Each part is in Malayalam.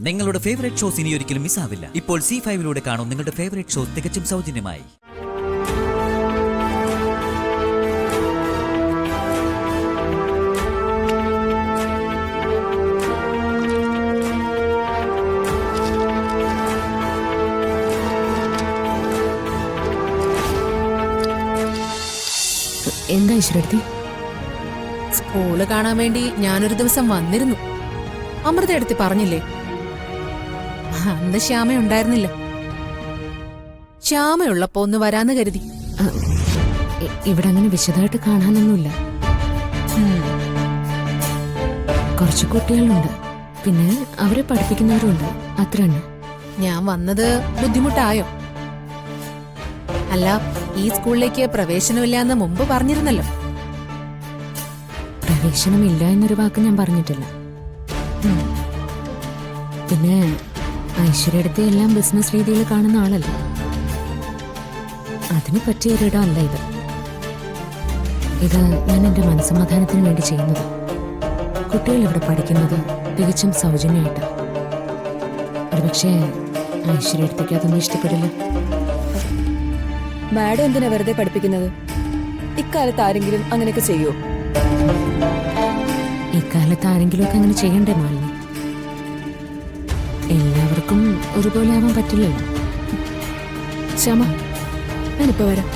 നിങ്ങളുടെ ഫേവറേറ്റ് ഷോസ് ഇനി ഒരിക്കലും മിസ്സാവില്ല. ഇപ്പോൾ C5 കാണും നിങ്ങളുടെ ഫേവറേറ്റ് ഷോസ് തികച്ചും സൗജന്യമായി. എന്താ ഈശ്വരത്തി? സ്കൂള് കാണാൻ വേണ്ടി ഞാനൊരു ദിവസം വന്നിരുന്നു. അമൃത എടുത്തി പറഞ്ഞില്ലേ, അന്ന് ശ്യാമ ഉണ്ടായിരുന്നില്ല. ശ്യാമയുള്ളപ്പോ ഒന്ന് വരാന്ന് കരുതി. ഇവിടെ അങ്ങനെ വിശദമായിട്ട് കാണാനൊന്നുമില്ല. കുറച്ച് കുട്ടികളുണ്ട്, പിന്നെ അവരെ പഠിപ്പിക്കുന്നവരുണ്ട്, അത്ര തന്നെ. ഞാൻ വന്നത് ബുദ്ധിമുട്ടായോ? അല്ല, ഈ സ്കൂളിലേക്ക് പ്രവേശനമില്ല എന്ന് മുമ്പ് പറഞ്ഞിരുന്നല്ലോ. പ്രവേശനമില്ല എന്നൊരു വാക്ക് ഞാൻ പറഞ്ഞിട്ടില്ല. പിന്നെ ഐശ്വര്യടുത്ത് എല്ലാം ബിസിനസ് രീതിയിൽ കാണുന്ന ആളല്ല. അതിന് പറ്റിയ ഒരിടമല്ല ഇത്. ഇത് ഞാൻ എന്റെ മനസ്സമാധാനത്തിന് വേണ്ടി ചെയ്യുന്നത്. കുട്ടികൾ ഇവിടെ പഠിക്കുന്നത് തികച്ചും സൗജന്യമായിട്ട്. ഒരുപക്ഷെ ഐശ്വര്യടുത്തേക്ക് അതൊന്നും ഇഷ്ടപ്പെടില്ല. മാഡം എന്തിനാ വെറുതെ പഠിപ്പിക്കുന്നത്? ഇക്കാലത്ത് ആരെങ്കിലും അങ്ങനെയൊക്കെ ചെയ്യോ? ഇക്കാലത്ത് ആരെങ്കിലും ഒക്കെ അങ്ങനെ ചെയ്യണ്ടേ മാലിനി? എല്ലാവർക്കും ഒരുപോലെ ആവാൻ പറ്റില്ലല്ലോ. ശ്യാമ, ഞാനിപ്പോ വരാം.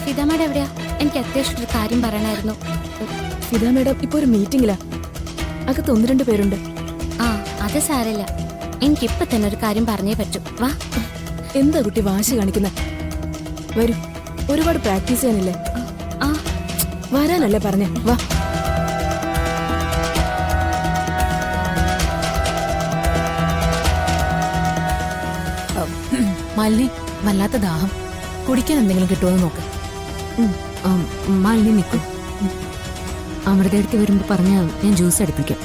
ഫിദ മാഡം എവിടെയാ? എനിക്ക് അത്യാവശ്യം ഒരു കാര്യം പറയണമായിരുന്നു. ഫിദ മാഡം ഇപ്പൊ ഒരു മീറ്റിംഗിലാ. അകത്ത് 1-2 പേരുണ്ട്. ആ, അത് സാരമില്ല. എനിക്കിപ്പൊ തന്നെ ഒരു കാര്യം പറഞ്ഞേ പറ്റൂ. വാ. എന്താ കുട്ടി വാശി കാണിക്കുന്നത്? വരൂ, ഒരുപാട് പ്രാക്ടീസ് ചെയ്യാനില്ലേ? ആ, വരാനല്ലേ പറഞ്ഞേ? വാ. മല്ലി, വല്ലാത്ത ദാഹം. കുടിക്കാൻ എന്തെങ്കിലും കിട്ടുമോ നോക്ക്. മാലിനി നിൽക്കും. അമൃതയെടുത്ത് വരുമ്പോ പറഞ്ഞാ ഞാൻ ജ്യൂസ് അടുപ്പിക്കാം.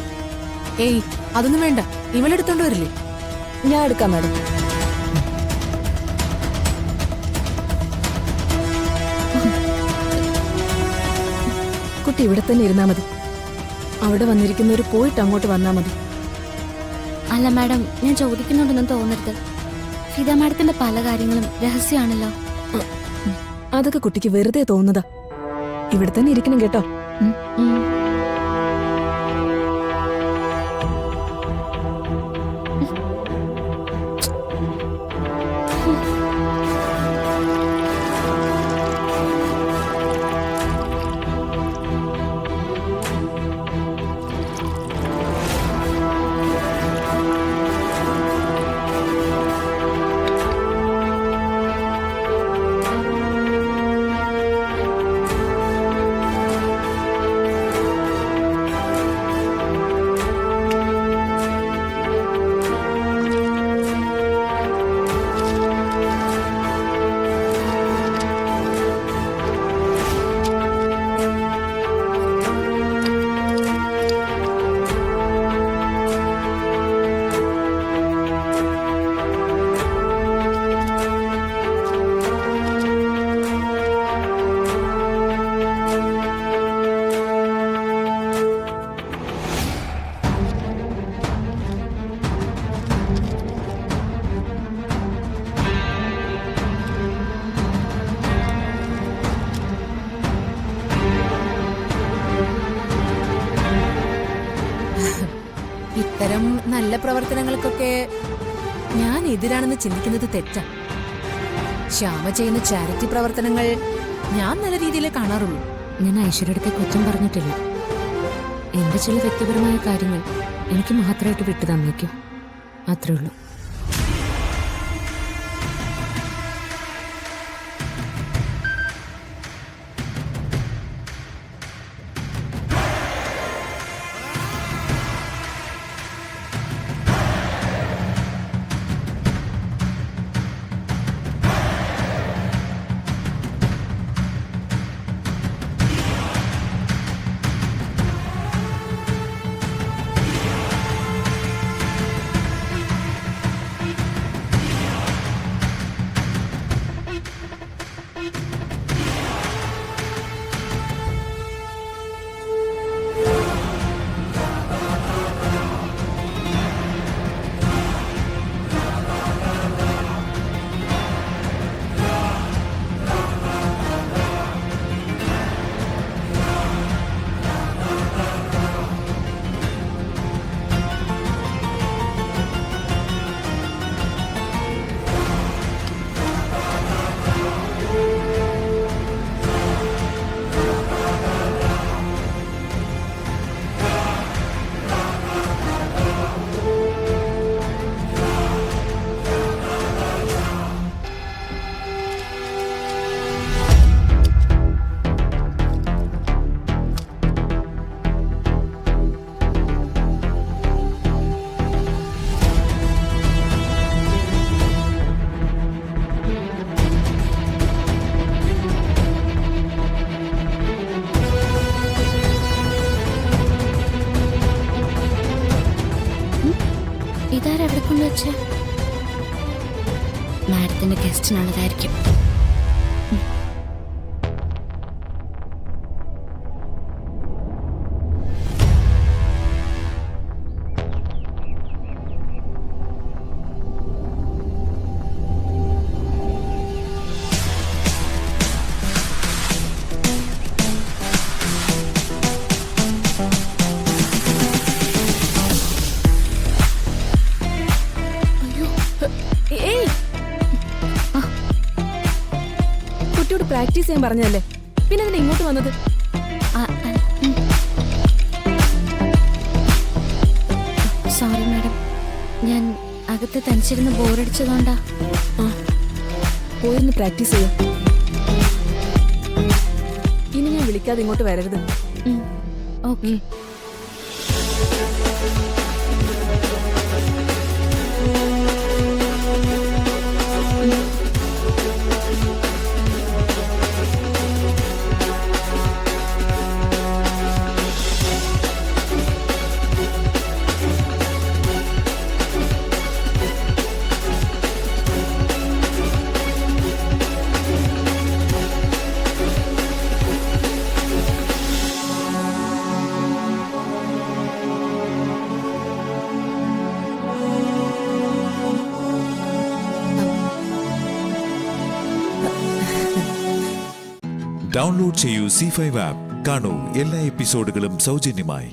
ഏയ്, അതൊന്നും വേണ്ട. ഇവളെടുത്തോണ്ട് വരില്ലേ? ഞാൻ എടുക്കാം മാഡം. കുട്ടി ഇവിടെ തന്നെ ഇരുന്നാ മതി. അവിടെ വന്നിരിക്കുന്നവര് പോയിട്ട് അങ്ങോട്ട് വന്നാ മതി. അല്ല മാഡം, ഞാൻ ചോദിക്കുന്നുണ്ടെന്നും തോന്നരുത്. ഫിദ മാഡത്തിന്റെ പല കാര്യങ്ങളും രഹസ്യമാണല്ലോ. അതൊക്കെ കുട്ടിക്ക് വെറുതെ തോന്നുന്നതാ. ഇവിടെ തന്നെ ഇരിക്കണം കേട്ടോ. ഇത്തരം നല്ല പ്രവർത്തനങ്ങൾക്കൊക്കെ ഞാൻ എതിരാണെന്ന് ചിന്തിക്കുന്നത് തെറ്റാ. ശ്യാമ ചെയ്യുന്ന ചാരിറ്റി പ്രവർത്തനങ്ങൾ ഞാൻ നല്ല രീതിയിൽ കാണാറുള്ളൂ. ഞാൻ ഐശ്വര്യടുത്തെ കുറ്റം പറഞ്ഞിട്ടില്ല. എന്റെ ചില വ്യക്തിപരമായ കാര്യങ്ങൾ എനിക്ക് മാത്രമായിട്ട് വിട്ടു തന്നേക്കും, അത്രേ ഉള്ളൂ. ഇതാരെവിടെ കൊണ്ടുവച്ചേ? മാഡത്തിന്റെ ഗസ്റ്റിനുള്ളതായിരിക്കും. ഏയ് കുട്ടിയോട് പ്രാക്ടീസ് ചെയ്യാൻ പറഞ്ഞതല്ലേ, പിന്നെ അതിന് ഇങ്ങോട്ട് വന്നത്? സോറി മാഡം, ഞാൻ അകത്ത് തനിച്ചിരുന്ന് ബോറടിച്ചതുകൊണ്ടാ. പോയിരുന്ന് പ്രാക്ടീസ് ചെയ്യാം. ഇനി ഞാൻ വിളിക്കാതെ ഇങ്ങോട്ട് വരരുത്. ഓക്കെ. ഡൗൺലോഡ് ചെയ്യൂ C5 ആപ്പ്. കാണൂ എല്ലാ എപ്പിസോഡുകളും സൗജന്യമായി.